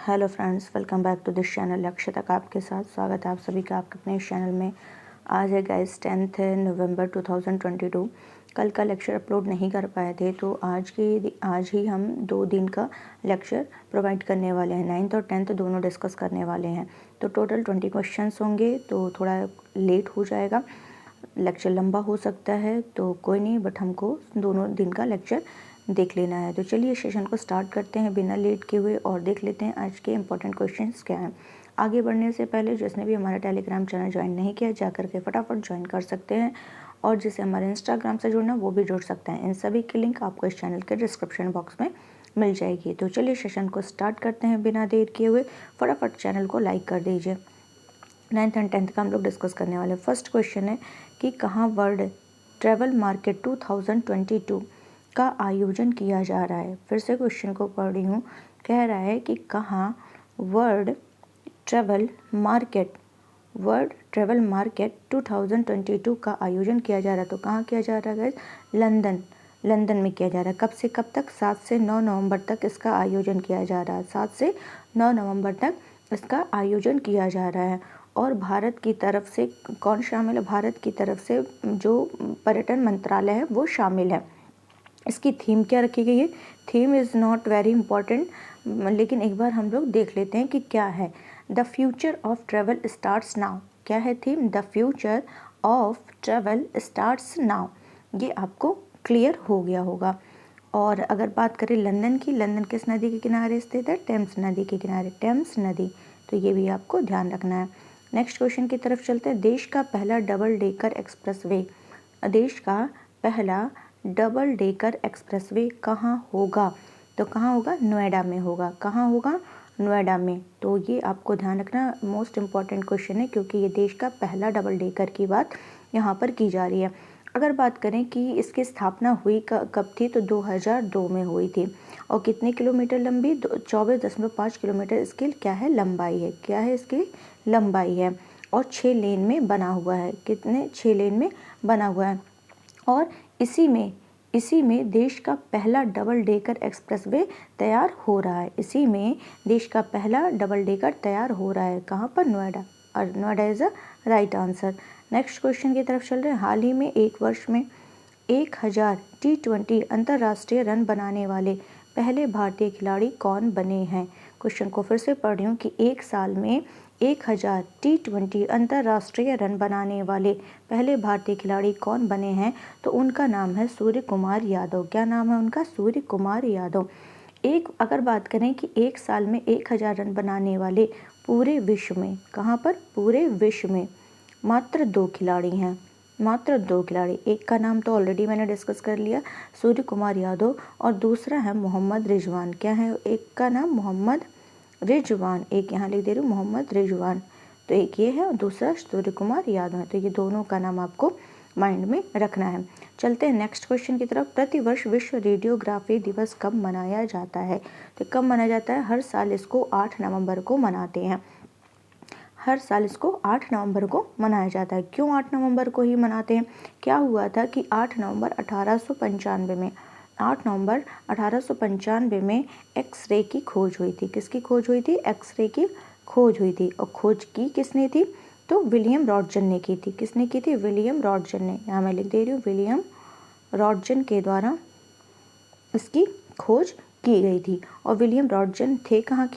Hello friends, welcome back to this channel. Akshata आपके साथ स्वागत है आप सभी का आपके अपने इस चैनल में। आज है गाइस 10 नवंबर 2022। कल का लेक्चर अपलोड नहीं कर पाए थे तो आज ही हम 2 दिन का लेक्चर प्रोवाइड करने वाले हैं। 9th और 10th दोनों डिस्कस करने वाले हैं। तो टोटल 20 क्वेश्चंस होंगे, तो थोड़ा लेट हो जाएगा, लेक्चर लंबा हो सकता है, तो कोई नहीं, बट हमको दोनों दिन का लेक्चर देख लेना है। तो चलिए सेशन को स्टार्ट करते हैं बिना लेट के हुए और देख लेते हैं आज के इंपॉर्टेंट क्वेश्चंस क्या हैं। आगे बढ़ने से पहले जिसने भी हमारा टेलीग्राम चैनल ज्वाइन नहीं किया जाकर के फटाफट ज्वाइन कर सकते हैं, और जिसे हमारे इंस्टाग्राम से जुड़ना वो भी जुड़ सकते हैं। इन सभी की लिंक आपको इस चैनल के डिस्क्रिप्शन बॉक्स में मिल जाएगी। तो चलिए सेशन को स्टार्ट करते हैं बिना देर किए हुए। फटाफट चैनल को लाइक कर दीजिए। 9th एंड 10th का हम लोग डिस्कस करने वाले। फर्स्ट क्वेश्चन है कि कहाँ वर्ल्ड ट्रैवल मार्केट 2022 का आयोजन किया जा रहा है। फिर से क्वेश्चन को पढ़ रही हूँ। कह रहा है कि कहाँ वर्ल्ड ट्रैवल मार्केट 2022 का आयोजन किया जा रहा है। तो कहाँ किया जा रहा है? लंदन में किया जा रहा है। कब से कब तक? 7 से 9 नवंबर तक इसका आयोजन किया जा रहा है। 7 से 9 नवंबर तक इसका आयोजन किया जा रहा है। और भारत की तरफ से कौन शामिल है? भारत की तरफ से जो पर्यटन मंत्रालय है वो शामिल है। इसकी थीम क्या रखी गई है? Theme is not very important, लेकिन एक बार हम लोग देख लेते हैं कि क्या है। The future of travel starts now. क्या है theme? The future of travel starts now. ये आपको क्लियर हो गया होगा। और अगर बात करें लंदन की, लंदन किस नदी के किनारे स्थित है? टेम्स नदी के किनारे, टेम्स नदी। तो ये भी आपको ध्यान रखना है। नेक्स्ट क्वेश्चन की तरफ चलते हैं। देश का पहला डबल डेकर एक्सप्रेसवे, देश का पहला डबल डेकर एक्सप्रेसवे कहाँ होगा? तो कहाँ होगा? नोएडा में होगा। कहाँ होगा? नोएडा में। तो ये आपको ध्यान रखना, मोस्ट इम्पॉर्टेंट क्वेश्चन है, क्योंकि ये देश का पहला डबल डेकर की बात यहाँ पर की जा रही है। अगर बात करें कि इसकी स्थापना हुई कब थी, तो 2002 में हुई थी। और कितने किलोमीटर लंबी? 24.5 किलोमीटर इसकी क्या है? लंबाई है। क्या है इसकी? लंबाई है। और 6 लेन में बना हुआ है। कितने? 6 लेन में बना हुआ है। और इसी में देश का पहला डबल डेकर एक्सप्रेसवे तैयार हो रहा है। इसी में देश का पहला डबल डेकर तैयार हो रहा है। कहाँ पर? नोएडा। और Noida is a right answer. Next question की तरफ चल रहे हैं। हाल ही में एक वर्ष में 1000 T20 अंतर्राष्ट्रीय रन बनाने वाले पहले भारतीय खिलाड़ी कौन बने हैं? क्वेश्चन को फिर से पढ़ रही हूँ कि एक साल में 1000 T20 अंतर्राष्ट्रीय रन बनाने वाले पहले भारतीय खिलाड़ी कौन बने हैं? तो उनका नाम है सूर्य कुमार यादव। क्या नाम है उनका? सूर्य कुमार यादव। अगर बात करें कि एक साल में 1000 रन बनाने वाले पूरे विश्व में, कहाँ पर? पूरे विश्व में मात्र 2 खिलाड़ी हैं। मात्र 2 खिलाड़ी। एक का नाम तो ऑलरेडी मैंने डिस्कस कर लिया, सूर्य कुमार यादव, और दूसरा है मोहम्मद रिजवान। क्या है? एक का नाम मोहम्मद रिजवान, एक यहाँ लिख दे रही हूँ मोहम्मद रिजवान। तो एक ये है और दूसरा सूर्य कुमार यादव है। तो ये दोनों का नाम आपको माइंड में रखना है। चलते हैं नेक्स्ट क्वेश्चन की तरफ। प्रतिवर्ष विश्व रेडियोग्राफी दिवस कब मनाया जाता है? तो कब मनाया जाता है? हर साल इसको 8 नवंबर को मनाते हैं। हर साल इसको 8 नवंबर को मनाया जाता है। क्यों 8 नवंबर को ही मनाते हैं? क्या हुआ था कि 8 नवंबर 1895 में एक्सरे की खोज हुई थी। किसकी खोज हुई थी? एक्सरे की खोज हुई थी। और खोज की किसने थी? तो विलियम रॉन्टगन ने की थी। किसने की थी? विलियम रॉन्टगन ने। यहाँ मैं लिख दे रही हूँ, विलियम रॉन्टगन के द्वारा इसकी खोज की गई थी। और विलियम रॉन्टगन थे कहाँ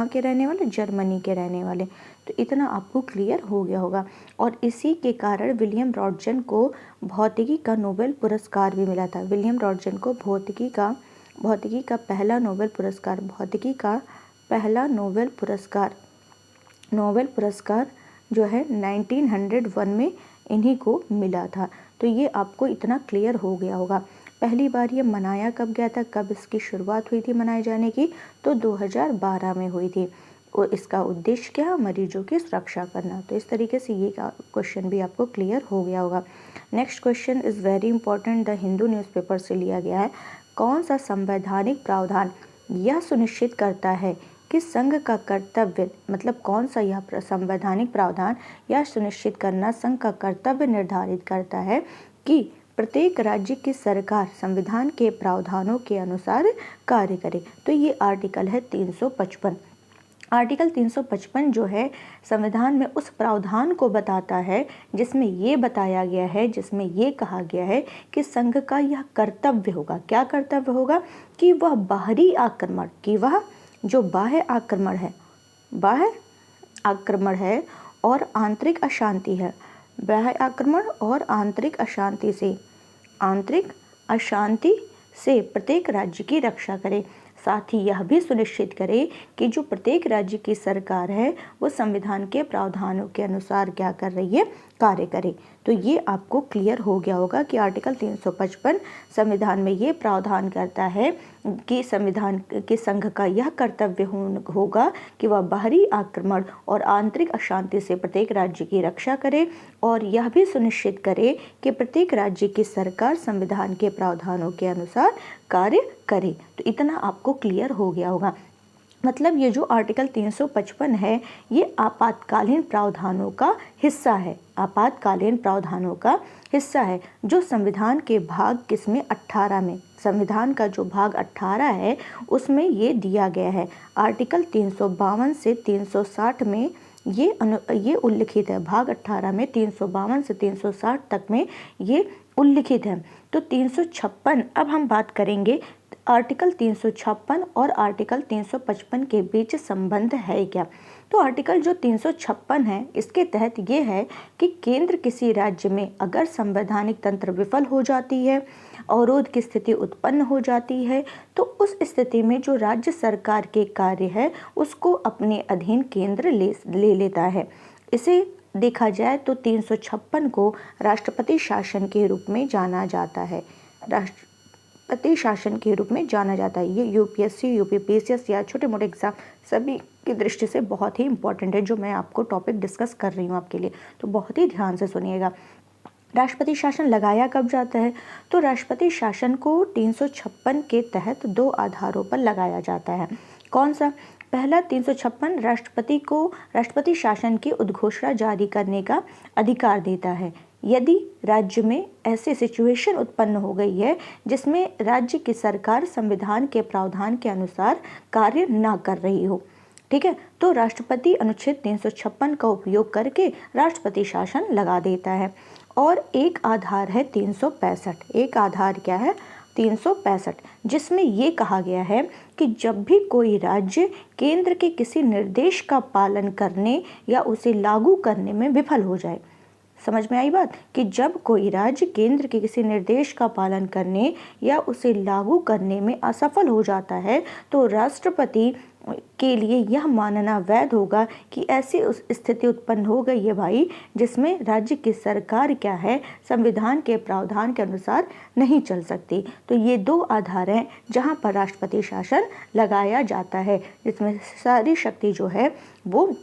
के रहने वाले? जर्मनी के रहने वाले। तो इतना आपको क्लियर हो गया होगा। और इसी के कारण विलियम रॉन्टगन को भौतिकी का नोबेल पुरस्कार भी मिला था। विलियम रॉन्टगन को भौतिकी का पहला नोबेल पुरस्कार जो है 1901 में इन्हीं को मिला था। तो ये आपको इतना क्लियर हो गया होगा। पहली बार ये मनाया कब गया था? कब इसकी शुरुआत हुई थी मनाए जाने की? तो 2012 में हुई थी। और इसका उद्देश्य क्या? मरीजों की सुरक्षा करना। तो इस तरीके से ये क्वेश्चन भी आपको क्लियर हो गया होगा। Next question is very important, the Hindu newspaper से लिया गया है। कौन सा संवैधानिक प्रावधान यह सुनिश्चित करता है कि संघ का कर्तव्य, मतलब कौन सा यह संवैधानिक प्रावधान यह सुनिश्चित करना संघ का कर्तव्य निर्धारित करता है कि प्रत्येक राज्य की सरकार संविधान के प्रावधानों के अनुसार कार्य करे? तो ये आर्टिकल है 355। आर्टिकल 355 जो है संविधान में उस प्रावधान को बताता है जिसमें ये बताया गया है, जिसमें ये कहा गया है कि संघ का यह कर्तव्य होगा। क्या कर्तव्य होगा? कि वह बाहरी आक्रमण, कि वह जो बाह्य आक्रमण है और आंतरिक अशांति है, बाह्य आक्रमण और आंतरिक अशांति से प्रत्येक राज्य की रक्षा करे। साथ ही यह भी सुनिश्चित करे कि जो प्रत्येक राज्य की सरकार है वो संविधान के प्रावधानों के अनुसार क्या कर रही है, कार्य करे। तो ये आपको क्लियर हो गया होगा कि आर्टिकल 355 संविधान में ये प्रावधान करता है कि संविधान के संघ का यह कर्तव्य होगा कि वह बाहरी आक्रमण और आंतरिक अशांति से प्रत्येक राज्य की रक्षा करे और यह भी सुनिश्चित करे कि प्रत्येक राज्य की सरकार संविधान के प्रावधानों के अनुसार कार्य करे। तो इतना आपको क्लियर हो गया होगा। मतलब ये जो आर्टिकल 355 है ये आपातकालीन प्रावधानों का हिस्सा है, आपातकालीन प्रावधानों का हिस्सा है जो संविधान के भाग किसमें 18 में, संविधान का जो भाग 18 है उसमें ये दिया गया है। आर्टिकल 352 से 360 में ये उल्लिखित है, भाग 18 में 352 से 360 तक में ये उल्लिखित है। तो 356 अब हम बात करेंगे आर्टिकल 356 और आर्टिकल 355 के बीच संबंध है क्या। तो आर्टिकल जो 356 है इसके तहत ये है कि केंद्र किसी राज्य में अगर संवैधानिक तंत्र विफल हो जाती है, अवरोध की स्थिति उत्पन्न हो जाती है, तो उस स्थिति में जो राज्य सरकार के कार्य है उसको अपने अधीन केंद्र ले लेता है। इसे देखा जाए तो 356 को राष्ट्रपति शासन के रूप में जाना जाता है, राष्ट्रपति शासन के रूप में जाना जाता है। ये यूपीएससी, यूपीपीसीएस या छोटे मोटे एग्जाम सभी की दृष्टि से बहुत ही इंपॉर्टेंट है, जो मैं आपको टॉपिक डिस्कस कर रही हूँ आपके लिए, तो बहुत ही ध्यान से सुनिएगा। राष्ट्रपति शासन लगाया कब जाता है? तो राष्ट्रपति शासन को 356 के तहत 2 आधारों पर लगाया जाता है। कौन सा? पहला, 356 राष्ट्रपति को राष्ट्रपति शासन की उद्घोषणा जारी करने का अधिकार देता है यदि राज्य में ऐसी सिचुएशन उत्पन्न हो गई है जिसमें राज्य की सरकार संविधान के प्रावधान के अनुसार कार्य न कर रही हो। ठीक है, तो राष्ट्रपति अनुच्छेद 356 का उपयोग करके राष्ट्रपति शासन लगा देता है। और एक आधार है 365। एक आधार क्या है? 365, जिसमें ये कहा गया है कि जब भी कोई राज्य केंद्र के किसी निर्देश का पालन करने या उसे लागू करने में विफल हो जाए, समझ में आई बात? कि जब कोई राज्य केंद्र के किसी निर्देश का पालन करने या उसे लागू करने में असफल हो जाता है तो राष्ट्रपति के लिए यह मानना वैध होगा कि ऐसी उस स्थिति उत्पन्न हो गई है भाई जिसमें राज्य की सरकार क्या है, संविधान के प्रावधान के अनुसार नहीं चल सकती। तो ये 2 आधार हैं जहां पर राष्ट्रपति शासन लगाया जाता है, जिसमें सारी शक्ति जो है वो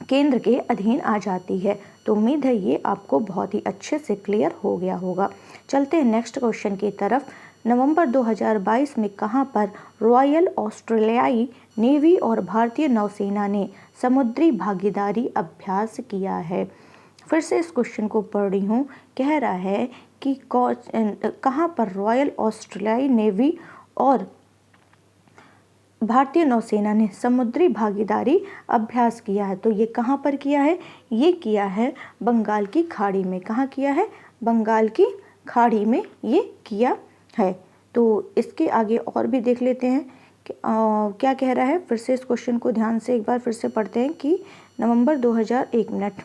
केंद्र के अधीन आ जाती है। तो उम्मीद है ये आपको बहुत ही अच्छे से क्लियर हो गया होगा। चलते हैं नेक्स्ट क्वेश्चन की तरफ। नवंबर 2022 में कहां पर रॉयल ऑस्ट्रेलियाई नेवी और भारतीय नौसेना ने समुद्री भागीदारी अभ्यास किया है? फिर से इस क्वेश्चन को पढ़ रही हूँ। कह रहा है कि कहां पर रॉयल ऑस्ट्रेलियाई नेवी और भारतीय नौसेना ने समुद्री भागीदारी अभ्यास किया है। तो ये कहाँ पर किया है? ये किया है बंगाल की खाड़ी में। कहाँ किया है? बंगाल की खाड़ी में ये किया है। तो इसके आगे और भी देख लेते हैं कि क्या कह रहा है। फिर से इस क्वेश्चन को ध्यान से एक बार फिर से पढ़ते हैं कि नवंबर 2001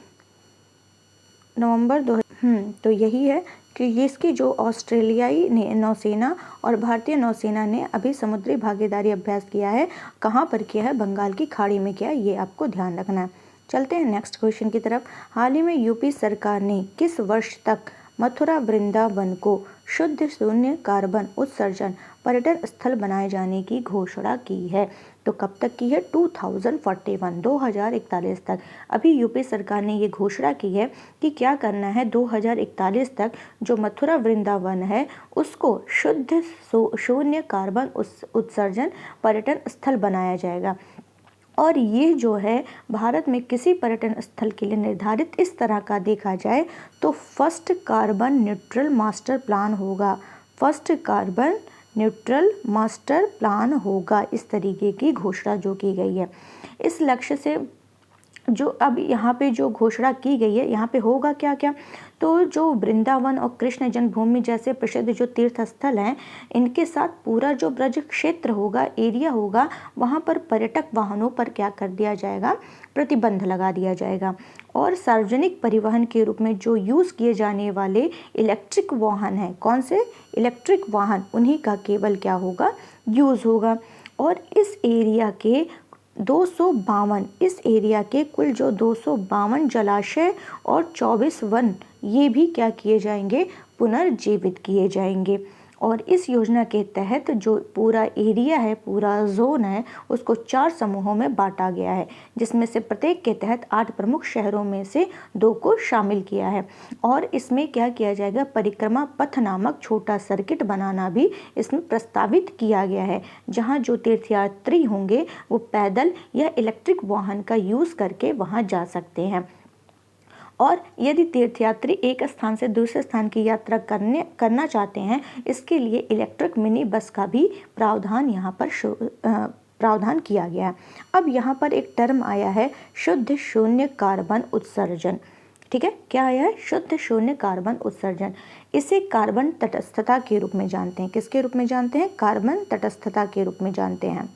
तो यही है कि ये इसकी जो ऑस्ट्रेलियाई नौसेना और भारतीय नौसेना ने अभी समुद्री भागीदारी अभ्यास किया है। कहाँ पर किया है? बंगाल की खाड़ी में किया है, ये आपको ध्यान रखना है। चलते हैं नेक्स्ट क्वेश्चन की तरफ। हाल ही में यूपी सरकार ने किस वर्ष तक मथुरा वृंदावन को शुद्ध शून्य कार्बन उत्सर्जन पर्यटन स्थल बनाए जाने की घोषणा की है? तो कब तक की है? 2041 तक। अभी यूपी सरकार ने ये घोषणा की है कि क्या करना है, 2041 तक जो मथुरा वृंदावन है उसको शुद्ध शून्य कार्बन उत्सर्जन पर्यटन स्थल बनाया जाएगा। और ये जो है भारत में किसी पर्यटन स्थल के लिए निर्धारित इस तरह का देखा जाए तो first carbon neutral master plan होगा। First carbon neutral master plan होगा। इस तरीके की घोषणा जो की गई है। इस लक्ष्य से जो अब यहाँ पे जो घोषणा की गई है, यहाँ पे होगा क्या क्या, तो जो वृंदावन और कृष्ण जन्मभूमि जैसे प्रसिद्ध जो तीर्थ स्थल हैं, इनके साथ पूरा जो ब्रज क्षेत्र होगा, एरिया होगा, वहाँ पर पर्यटक वाहनों पर क्या कर दिया जाएगा, प्रतिबंध लगा दिया जाएगा। और सार्वजनिक परिवहन के रूप में जो यूज़ किए जाने वाले इलेक्ट्रिक वाहन हैं, कौन से इलेक्ट्रिक वाहन, उन्हीं का केवल क्या होगा, यूज़ होगा। और इस एरिया के 252, इस एरिया के कुल जो 252 जलाशय और 24 वन, ये भी क्या किए जाएंगे, पुनर्जीवित किए जाएंगे। और इस योजना के तहत जो पूरा एरिया है, पूरा जोन है, उसको 4 समूहों में बांटा गया है, जिसमें से प्रत्येक के तहत 8 प्रमुख शहरों में से 2 को शामिल किया है। और इसमें क्या किया जाएगा, परिक्रमा पथ नामक छोटा सर्किट बनाना भी इसमें प्रस्तावित किया गया है, जहां जो तीर्थयात्री होंगे वो पैदल या इलेक्ट्रिक वाहन का यूज़ करके वहां जा सकते हैं। और यदि तीर्थयात्री एक स्थान से दूसरे स्थान की यात्रा करना चाहते हैं, इसके लिए इलेक्ट्रिक मिनी बस का भी प्रावधान यहाँ पर प्रावधान किया गया है। अब यहाँ पर एक टर्म आया है, शुद्ध शून्य कार्बन उत्सर्जन। ठीक है, क्या आया है, शुद्ध शून्य कार्बन उत्सर्जन। इसे कार्बन तटस्थता के रूप में जानते हैं। किसके रूप में जानते हैं, कार्बन तटस्थता के रूप में जानते हैं।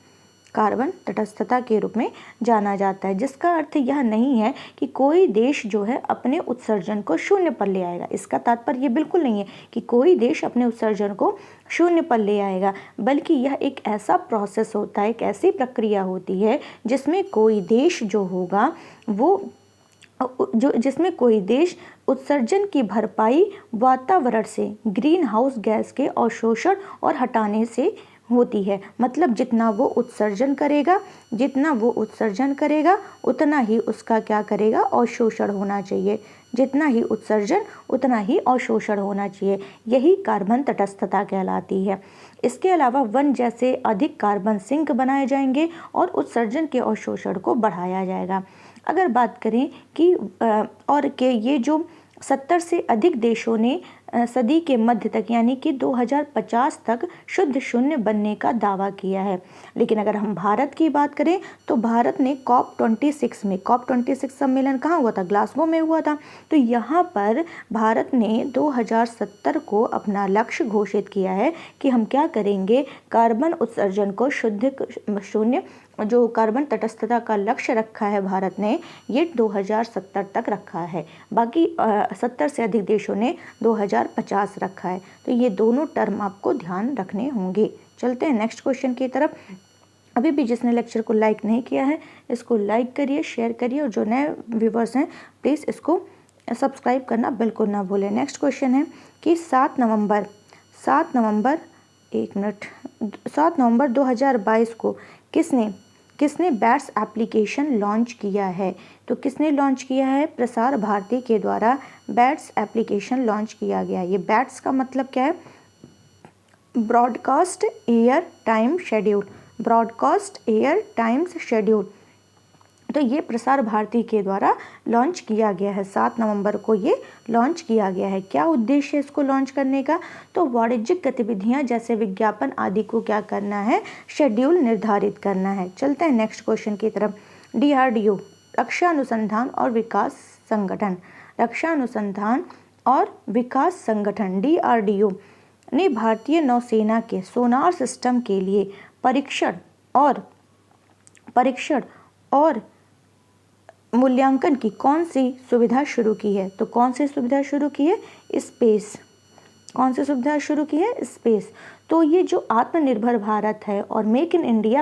कार्बन तटस्थता के रूप में जाना जाता है, जिसका अर्थ यह नहीं है कि कोई देश जो है अपने उत्सर्जन को शून्य पर ले आएगा। इसका तात्पर्य ये बिल्कुल नहीं है कि कोई देश अपने उत्सर्जन को शून्य पर ले आएगा, बल्कि यह एक ऐसा प्रोसेस होता है, एक ऐसी प्रक्रिया होती है जिसमें कोई देश जो होगा जिसमें कोई देश उत्सर्जन की भरपाई वातावरण से ग्रीन हाउस गैस के अवशोषण और हटाने से होती है। मतलब जितना वो उत्सर्जन करेगा उतना ही उसका क्या करेगा, अवशोषण होना चाहिए। जितना ही उत्सर्जन उतना ही अवशोषण होना चाहिए। यही कार्बन तटस्थता कहलाती है। इसके अलावा वन जैसे अधिक कार्बन सिंक बनाए जाएंगे और उत्सर्जन के अवशोषण को बढ़ाया जाएगा। अगर बात करें कि ये जो 70 से अधिक देशों ने सदी के मध्य तक यानी कि 2050 तक शुद्ध शून्य बनने का दावा किया है। लेकिन अगर हम भारत की बात करें तो भारत ने COP26 सम्मेलन कहाँ हुआ था, ग्लासगो में हुआ था। तो यहाँ पर भारत ने 2070 को अपना लक्ष्य घोषित किया है कि हम क्या करेंगे, कार्बन उत्सर्जन को शून्य, जो कार्बन तटस्थता का लक्ष्य रखा है भारत ने, ये 2070 तक रखा है। बाकी 70 से अधिक देशों ने 2050 रखा है। तो ये दोनों टर्म आपको ध्यान रखने होंगे। चलते हैं नेक्स्ट क्वेश्चन की तरफ। अभी भी जिसने लेक्चर को लाइक नहीं किया है, इसको लाइक करिए, शेयर करिए, और जो नए व्यूवर्स हैं प्लीज़ इसको सब्सक्राइब करना बिल्कुल ना भूलें। नेक्स्ट क्वेश्चन है कि 7 नवंबर 2022 को किसने बैट्स एप्लीकेशन लॉन्च किया है। तो किसने लॉन्च किया है, प्रसार भारती के द्वारा बैट्स एप्लीकेशन लॉन्च किया गया। ये बैट्स का मतलब क्या है, broadcast air time schedule, broadcast air times schedule. तो ये प्रसार भारती के द्वारा लॉन्च किया गया है। 7 नवंबर को ये लॉन्च किया गया है। क्या उद्देश्य है इसको लॉन्च करने का, तो वाणिज्यिक गतिविधियां जैसे विज्ञापन आदि को क्या करना है, शेड्यूल निर्धारित करना है। चलते हैं नेक्स्ट क्वेश्चन की तरफ। DRDO, रक्षा अनुसंधान और विकास संगठन, रक्षा अनुसंधान और विकास संगठन DRDO ने भारतीय नौसेना के सोनार सिस्टम के लिए परीक्षण और मूल्यांकन की कौन सी सुविधा शुरू की है। तो कौन सी सुविधा शुरू की है, स्पेस। कौन सी सुविधा शुरू की है, स्पेस। तो ये जो आत्मनिर्भर भारत है और मेक इन इंडिया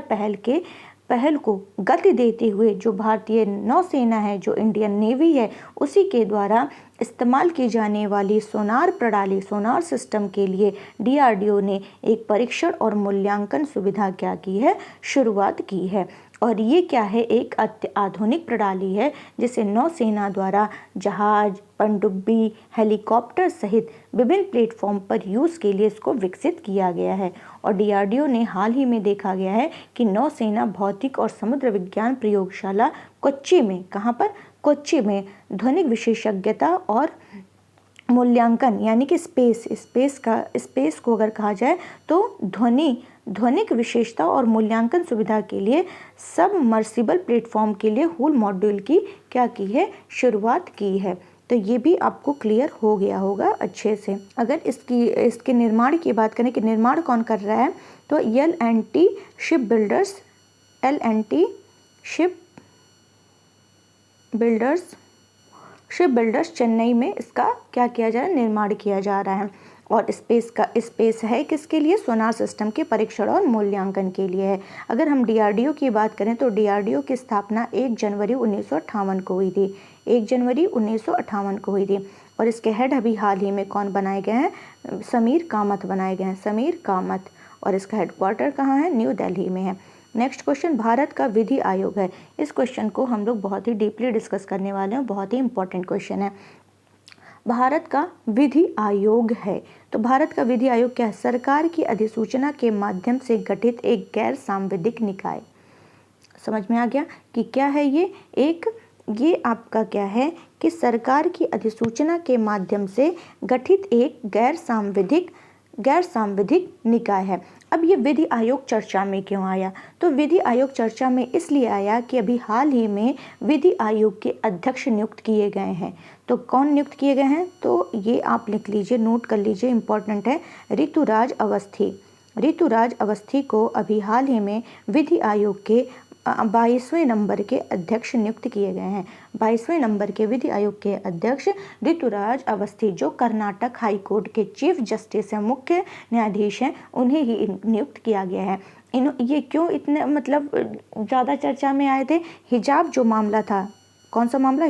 पहल को गति देते हुए जो भारतीय नौसेना है, जो इंडियन नेवी है, उसी के द्वारा इस्तेमाल की जाने वाली सोनार प्रणाली, सोनार सिस्टम के लिए DRDO ने एक परीक्षण और मूल्यांकन सुविधा क्या की है, शुरुआत की है। और ये क्या है, एक अत्याधुनिक प्रणाली है जिसे नौसेना द्वारा जहाज, पनडुब्बी, हेलीकॉप्टर सहित विभिन्न प्लेटफॉर्म पर यूज़ के लिए इसको विकसित किया गया है। और DRDO ने हाल ही में देखा गया है कि नौसेना भौतिक और समुद्र विज्ञान प्रयोगशाला कोच्चि में, कहाँ पर, कोच्चि में ध्वनिक विशेषज्ञता और मूल्यांकन यानी कि स्पेस को अगर कहा जाए तो ध्वनिक विशेषता और मूल्यांकन सुविधा के लिए सबमर्सिबल प्लेटफॉर्म के लिए हूल मॉड्यूल की क्या की है, शुरुआत की है। तो ये भी आपको क्लियर हो गया होगा अच्छे से। अगर इसके निर्माण की बात करें कि निर्माण कौन कर रहा है, तो L&T शिप बिल्डर्स चेन्नई में इसका क्या किया जा रहा है, निर्माण किया जा रहा है। और स्पेस है किसके लिए, सोनार सिस्टम के परीक्षण और मूल्यांकन के लिए है। अगर हम DRDO की बात करें तो DRDO की स्थापना 1 जनवरी 1958 को हुई थी, 1 जनवरी 1958 को हुई थी। और इसके हेड अभी हाल ही में कौन बनाए गए हैं, समीर कामत बनाए गए हैं, समीर कामत। और इसका हेडक्वार्टर कहाँ है, न्यू दिल्ली में है। नेक्स्ट क्वेश्चन, भारत का विधि आयोग है। इस क्वेश्चन को हम लोग बहुत ही डीपली डिस्कस करने वाले हैं, बहुत ही इंपॉर्टेंट क्वेश्चन है। भारत का विधि आयोग है, तो भारत का विधि आयोग क्या है, सरकार की अधिसूचना के माध्यम से गठित एक गैर सांविधिक निकाय। समझ में आ गया कि क्या है ये आपका क्या है कि सरकार की अधिसूचना के माध्यम से गठित एक गैर सांविधिक निकाय है। अब ये विधि आयोग चर्चा में क्यों आया, तो विधि आयोग चर्चा में इसलिए आया कि अभी हाल ही में विधि आयोग के अध्यक्ष नियुक्त किए गए हैं। तो कौन नियुक्त किए गए हैं, तो ये आप लिख लीजिए, नोट कर लीजिए, इंपॉर्टेंट है। ऋतुराज अवस्थी को अभी हाल ही में विधि आयोग के 22वें नंबर के अध्यक्ष नियुक्त किए गए हैं। 22वें नंबर के विधि आयोग के अध्यक्ष ऋतुराज अवस्थी, जो कर्नाटक हाई कोर्ट के चीफ जस्टिस हैं, मुख्य न्यायाधीश हैं, उन्हें ही नियुक्त किया गया है। ये क्यों इतने मतलब ज़्यादा चर्चा में आए थे, हिजाब जो मामला था, कौन सा मामला,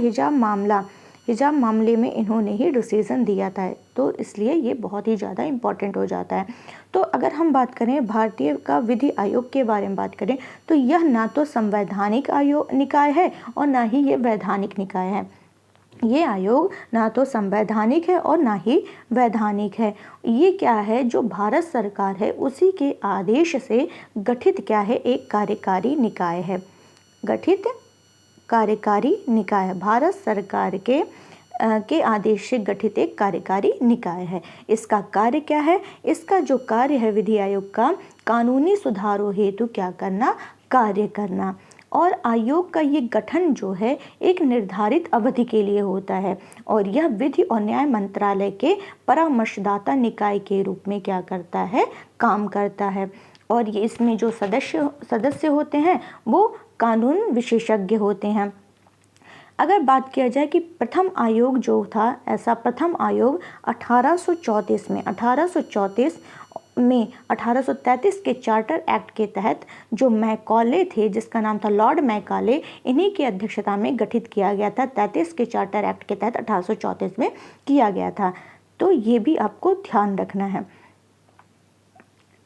हिजाब मामले में इन्होंने ही डिसीजन दिया था, तो इसलिए ये बहुत ही ज़्यादा इम्पॉर्टेंट हो जाता है। तो अगर हम बात करें भारतीय का विधि आयोग के बारे में बात करें, तो यह ना तो संवैधानिक निकाय है और ना ही ये वैधानिक निकाय है। ये आयोग ना तो संवैधानिक है और ना ही वैधानिक है। ये क्या है, जो भारत सरकार है उसी के आदेश से गठित क्या है, एक कार्यकारी निकाय है। गठित कार्यकारी निकाय, भारत सरकार के आदेश से गठित एक कार्यकारी निकाय है। इसका कार्य क्या है, इसका जो कार्य है विधि आयोग का, कानूनी सुधारों हेतु क्या करना, कार्य करना। और आयोग का ये गठन जो है एक निर्धारित अवधि के लिए होता है और यह विधि और न्याय मंत्रालय के परामर्शदाता निकाय के रूप में क्या करता है, काम करता है। और ये इसमें जो सदस्य होते हैं वो कानून विशेषज्ञ होते हैं। अगर बात किया जाए कि प्रथम आयोग जो था, ऐसा प्रथम आयोग 1834 में 1833 के चार्टर एक्ट के तहत जो मैकॉले थे, जिसका नाम था लॉर्ड मैकॉले, इन्हीं की अध्यक्षता में गठित किया गया था। 33 के चार्टर एक्ट के तहत 1834 में किया गया था। तो ये भी आपको ध्यान रखना है।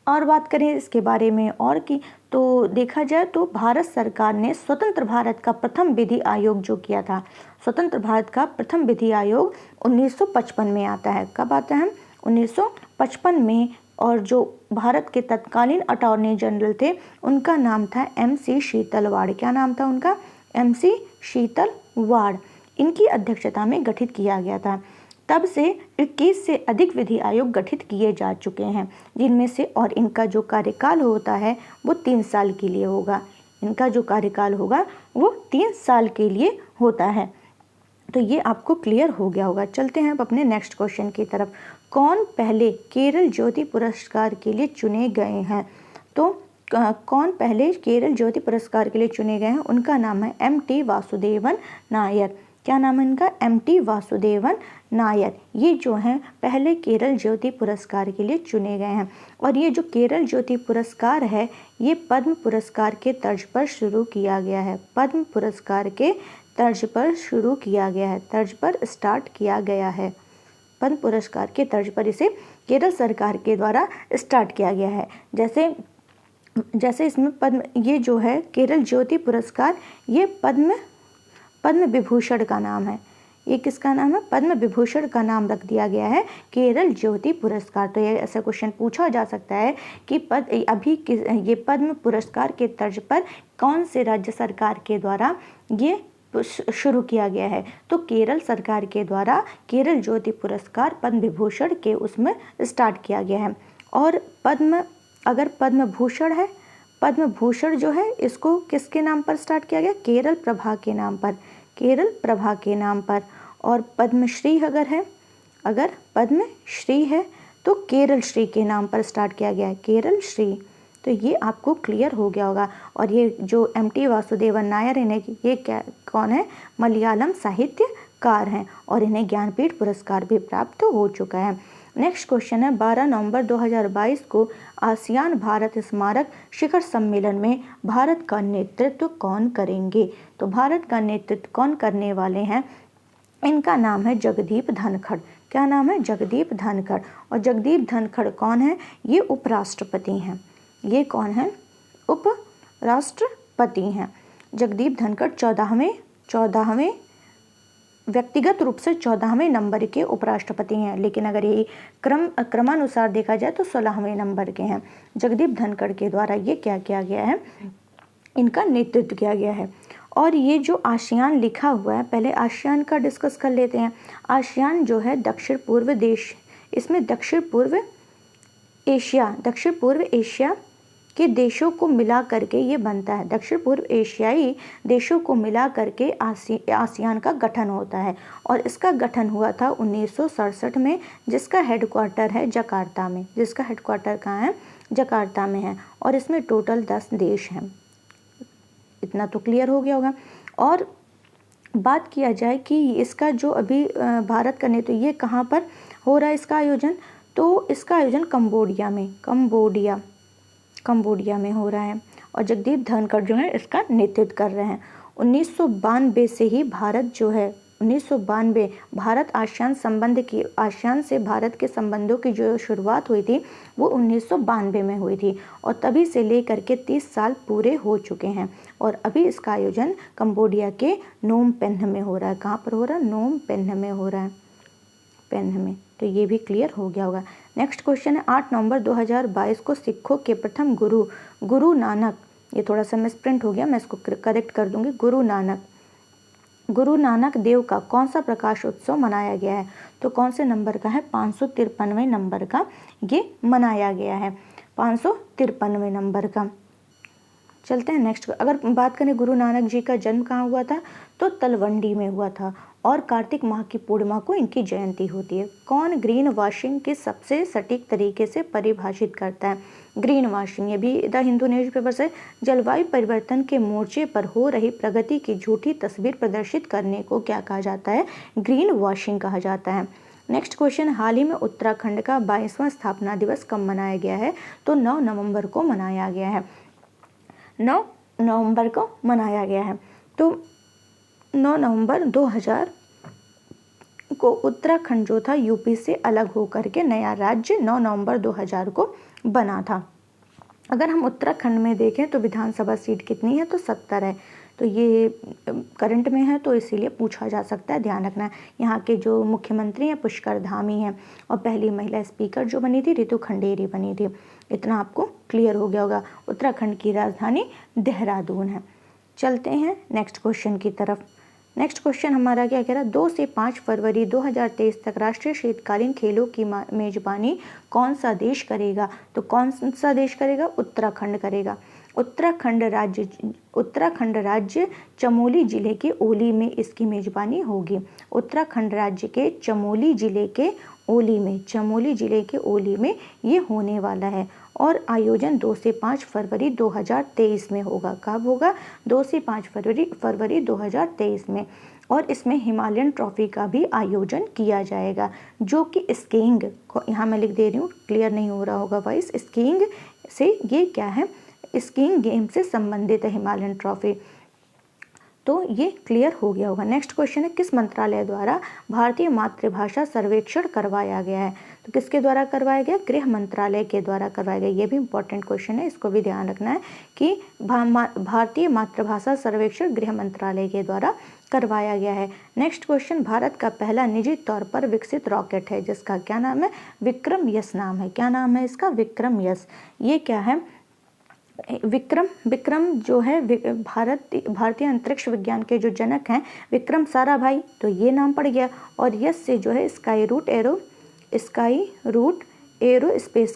और बात करें इसके बारे में और की, तो देखा जाए तो भारत सरकार ने स्वतंत्र भारत का प्रथम विधि आयोग जो किया था, स्वतंत्र भारत का प्रथम विधि आयोग 1955 में आता है। कब आता है, 1955 में। और जो भारत के तत्कालीन अटॉर्नी जनरल थे उनका नाम था MC शीतलवाड़। क्या नाम था उनका, MC शीतलवाड़। इनकी अध्यक्षता में गठित किया गया था। तब से 21 से अधिक विधि आयोग गठित किए जा चुके हैं, जिनमें से, और इनका जो कार्यकाल होता है वो 3 साल के लिए होगा। इनका जो कार्यकाल होगा वो 3 साल के लिए होता है। तो ये आपको क्लियर हो गया होगा। चलते हैं अब अपने नेक्स्ट क्वेश्चन की तरफ। कौन पहले केरल ज्योति पुरस्कार के लिए चुने गए हैं, तो कौन पहले केरल ज्योति पुरस्कार के लिए चुने गए हैं, उनका नाम है MT वासुदेवन नायर। क्या नाम है इनका, MT वासुदेवन नायर। ये जो हैं पहले केरल ज्योति पुरस्कार के लिए चुने गए हैं। और ये जो केरल ज्योति पुरस्कार है ये पद्म पुरस्कार के तर्ज पर शुरू किया गया है। पद्म पुरस्कार के तर्ज पर शुरू किया गया है, तर्ज पर स्टार्ट किया गया है। पद्म पुरस्कार के तर्ज पर इसे केरल सरकार के द्वारा स्टार्ट किया गया है। जैसे इसमें पद्म, ये जो है केरल ज्योति पुरस्कार, ये पद्म विभूषण का नाम है। ये किसका नाम है, पद्म विभूषण का नाम रख दिया गया है केरल ज्योति पुरस्कार। तो ये ऐसा क्वेश्चन पूछा जा सकता है कि ये पद्म पुरस्कार के तर्ज पर कौन से राज्य सरकार के द्वारा ये शुरू किया गया है। तो केरल सरकार के द्वारा केरल ज्योति पुरस्कार पद्म विभूषण के उसमें स्टार्ट किया गया है। और अगर पद्म भूषण है, पद्म भूषण जो है इसको किसके नाम पर स्टार्ट किया गया? केरल प्रभा के नाम पर, केरल प्रभा के नाम पर। और पद्मश्री अगर पद्मश्री है तो केरल श्री के नाम पर स्टार्ट किया गया है, केरल श्री। तो ये आपको क्लियर हो गया होगा। और ये जो एम.टी. वासुदेवन नायर इन्हें ये कौन है? मलयालम साहित्यकार हैं और इन्हें ज्ञानपीठ पुरस्कार भी प्राप्त हो चुका है। नेक्स्ट क्वेश्चन है 12 नवंबर 2022 को आसियान भारत स्मारक शिखर सम्मेलन में भारत का नेतृत्व कौन करेंगे? तो भारत का नेतृत्व कौन करने वाले हैं? इनका नाम है जगदीप धनखड़। क्या नाम है? जगदीप धनखड़। और जगदीप धनखड़ कौन है? ये उपराष्ट्रपति हैं। ये कौन है? उपराष्ट्रपति हैं। जगदीप धनखड़ 14वें व्यक्तिगत रूप से 14वें नंबर के उपराष्ट्रपति हैं, लेकिन अगर ये क्रमानुसार देखा जाए तो 16वें नंबर के हैं। जगदीप धनखड़ के द्वारा ये क्या किया गया है? इनका नेतृत्व किया गया है। और ये जो आसियान लिखा हुआ है, पहले आसियान का डिस्कस कर लेते हैं। आसियान जो है दक्षिण पूर्व देश, इसमें दक्षिण पूर्व एशिया के देशों को मिला करके ये बनता है। दक्षिण पूर्व एशियाई देशों को मिला करके आसियान का गठन होता है। और इसका गठन हुआ था 1967 में, जिसका हेडक्वार्टर है जकार्ता में। जिसका हेडक्वार्टर कहाँ है? जकार्ता में है। और इसमें टोटल 10 देश हैं। इतना तो क्लियर हो गया होगा। और बात किया जाए कि इसका जो अभी भारत का नेतृत्व ये कहाँ पर हो रहा है इसका आयोजन? तो इसका आयोजन कंबोडिया में हो रहा है। और जगदीप धनखड़ जो है इसका नेतृत्व कर रहे हैं। 1992 से ही भारत जो है 1992 भारत आसियान से भारत के संबंधों की जो शुरुआत हुई थी वो 1992 में हुई थी। और तभी से लेकर के 30 साल पूरे हो चुके हैं। और अभी इसका आयोजन कंबोडिया के नोम पेन्ह में हो रहा है। कहाँ पर हो रहा है? नोम पेन्ह में हो रहा है, पेन्ह में। तो ये भी क्लियर हो गया होगा। नेक्स्ट क्वेश्चन है 8 नवंबर 2022 को सिखों के प्रथम गुरु नानक, ये थोड़ा सा मिसप्रिंट हो गया, मैं इसको करेक्ट कर दूंगी। गुरु नानक देव का कौन सा प्रकाश उत्सव मनाया गया है? तो कौन से नंबर का है? 553वें नंबर का ये मनाया गया है, 553वें नंबर का। चलते हैं नेक्स्ट। अगर बात करें गुरु नानक जी का जन्म कहाँ हुआ था? तो तलवंडी में हुआ था। और कार्तिक माह की पूर्णिमा को इनकी जयंती होती है। कौन ग्रीन वॉशिंग की सबसे सटीक तरीके से परिभाषित करता है? ग्रीन वॉशिंग, ये भी द हिंदू न्यूज़पेपर से, जलवायु परिवर्तन के मोर्चे पर हो रही प्रगति की झूठी तस्वीर प्रदर्शित करने को क्या कहा जाता है? ग्रीन वॉशिंग कहा जाता है। नेक्स्ट क्वेश्चन, हाल ही में उत्तराखंड का 22वां स्थापना दिवस कब मनाया गया है? तो 9 नवंबर को मनाया गया है। 9 नवंबर को मनाया गया है। तो 9 नवंबर 2000 को उत्तराखंड जो था यूपी से अलग होकर के नया राज्य 9 नवंबर 2000 को बना था। अगर हम उत्तराखंड में देखें तो विधानसभा सीट कितनी है? तो 70 है। तो ये करंट में है तो इसीलिए पूछा जा सकता है, ध्यान रखना है। यहाँ के जो मुख्यमंत्री हैं पुष्कर धामी हैं। और पहली महिला स्पीकर जो बनी थी रितु खंडेरी बनी थी। इतना आपको क्लियर हो गया होगा। उत्तराखंड की राजधानी देहरादून है। चलते हैं नेक्स्ट क्वेश्चन की तरफ। नेक्स्ट क्वेश्चन हमारा क्या कह रहा है? 2 से 5 फरवरी 2023 तक राष्ट्रीय शीतकालीन खेलों की मेजबानी कौन सा देश करेगा? तो कौन सा देश करेगा? उत्तराखंड करेगा। उत्तराखंड राज्य चमोली जिले के ओली में इसकी मेजबानी होगी। उत्तराखंड राज्य के चमोली जिले के ओली में ये होने वाला है। और आयोजन 2 से 5 फरवरी 2023 में होगा। कब होगा? 2 से 5 फरवरी 2023 में। और इसमें हिमालयन ट्रॉफी का भी आयोजन किया जाएगा, जो कि स्कीइंग को, यहाँ मैं लिख दे रही हूँ, क्लियर नहीं हो रहा होगा वाइस, स्कीइंग से ये क्या है? स्कीइंग गेम से संबंधित है हिमालयन ट्रॉफी। तो ये क्लियर हो गया होगा। नेक्स्ट क्वेश्चन है, किस मंत्रालय द्वारा भारतीय मातृभाषा सर्वेक्षण करवाया गया है? तो किसके द्वारा करवाया गया? गृह मंत्रालय के द्वारा करवाया गया। ये भी इंपॉर्टेंट क्वेश्चन है, इसको भी ध्यान रखना है कि भारतीय मातृभाषा सर्वेक्षण गृह मंत्रालय के द्वारा करवाया गया है। नेक्स्ट क्वेश्चन, भारत का पहला निजी तौर पर विकसित रॉकेट है जिसका क्या नाम है? विक्रम यस नाम है। क्या नाम है इसका? विक्रम यस। ये क्या है? विक्रम जो है भारतीय अंतरिक्ष विज्ञान के जो जनक हैं विक्रम साराभाई, तो ये नाम पड़ गया। और यस से जो है स्काई रूट एरोस्पेस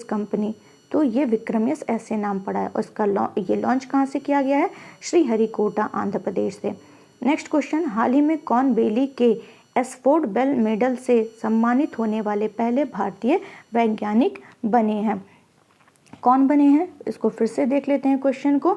कंपनी, तो ये विक्रम यस ऐसे नाम पड़ा है। और इसका ये लॉन्च कहाँ से किया गया है? श्रीहरिकोटा आंध्र प्रदेश से। नेक्स्ट क्वेश्चन, हाल ही में कौन बेली के एस्फोर्ड बेल मेडल से सम्मानित होने वाले पहले भारतीय वैज्ञानिक बने हैं? कौन बने हैं? इसको फिर से देख लेते हैं क्वेश्चन को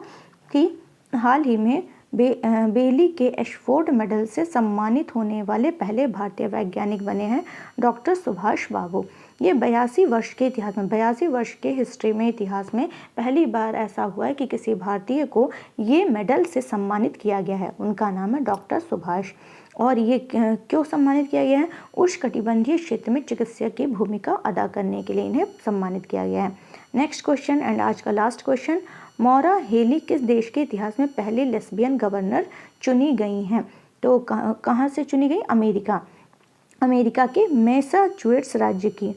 कि हाल ही में बेली के एशफोर्ड मेडल से सम्मानित होने वाले पहले भारतीय वैज्ञानिक बने हैं डॉक्टर सुभाष बाबू। ये 82 वर्ष के इतिहास में, 82 वर्ष के हिस्ट्री में, इतिहास में पहली बार ऐसा हुआ है कि किसी भारतीय को ये मेडल से सम्मानित किया गया है। उनका नाम है डॉक्टर सुभाष। और ये क्यों सम्मानित किया गया है? उष्णकटिबंधीय क्षेत्र में चिकित्सक की भूमिका अदा करने के लिए इन्हें सम्मानित किया गया है। नेक्स्ट क्वेश्चन एंड आज का लास्ट क्वेश्चन, मौरा हेली किस देश के इतिहास में पहली लेस्बियन गवर्नर चुनी गई हैं? तो कहाँ से चुनी गई? अमेरिका के मैसाचुसेट्स राज्य की,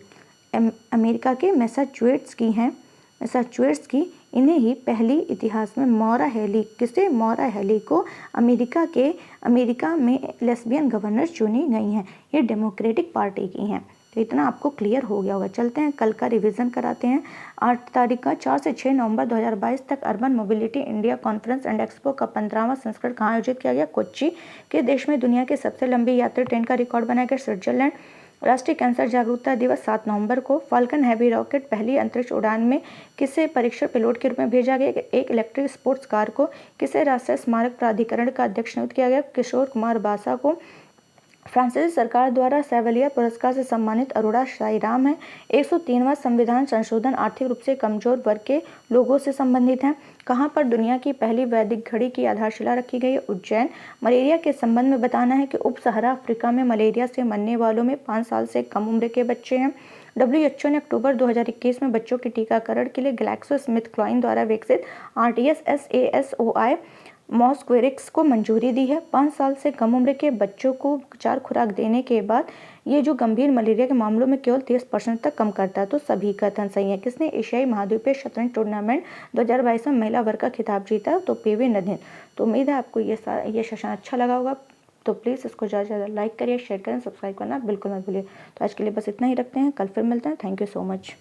अमेरिका के मैसाचुसेट्स की इन्हें ही पहली इतिहास में मौरा हेली को अमेरिका में लेस्बियन गवर्नर चुनी गई हैं। ये डेमोक्रेटिक पार्टी की हैं। तो इतना आपको क्लियर हो गया होगा। चलते हैं कल का रिवीजन कराते हैं। 8 तारीख का 4 से 6 नवंबर 2022 तक urban mobility India conference and expo का 15वां संस्करण कहाँ आयोजित किया गया? कोच्चि। के देश में दुनिया की सबसे लंबी यात्री ट्रेन का रिकॉर्ड बनाया गया? स्विट्जरलैंड। राष्ट्रीय कैंसर जागरूकता दिवस 7 नवंबर को। फाल्कन हैवी रॉकेट पहली अंतरिक्ष उड़ान में किसे परीक्षण पेलोड के रूप में भेजा गया? एक इलेक्ट्रिक स्पोर्ट्स कार को। किसे राष्ट्रीय स्मारक प्राधिकरण का अध्यक्ष नियुक्त किया गया? किशोर कुमार बासा को। फ्रांसीसी सरकार द्वारा सेवलियर पुरस्कार से सम्मानित अरोड़ा साईराम है। 103वां संविधान संशोधन आर्थिक रूप से कमजोर वर्ग के लोगों से संबंधित है। कहाँ पर दुनिया की पहली वैदिक घड़ी की आधारशिला रखी गई है? उज्जैन। मलेरिया के संबंध में बताना है कि उप सहारा अफ्रीका में मलेरिया से मरने वालों में 5 साल से कम उम्र के बच्चे हैं। WHO ने अक्टूबर 2021 में बच्चों के टीकाकरण के लिए ग्लैक्सोस्मिथक्लाइन द्वारा विकसित RTS-SASOI मॉस्क्वेरिक्स को मंजूरी दी है। 5 साल से कम उम्र के बच्चों को 4 खुराक देने के बाद ये जो गंभीर मलेरिया के मामलों में केवल 30% तक कम करता है। तो सभी कथन सही है। किसने एशियाई महाद्वीपीय शतरंज टूर्नामेंट 2022 में महिला वर्ग का खिताब जीता? तो PV नंदन। तो उम्मीद है आपको ये सेशन अच्छा लगा होगा। तो प्लीज़ इसको ज़्यादा से ज़्यादा लाइक करिए, शेयर करें, सब्सक्राइब करना बिल्कुल मत भूलिए। तो आज के लिए बस इतना ही रखते हैं, कल फिर मिलते हैं। Thank you so much.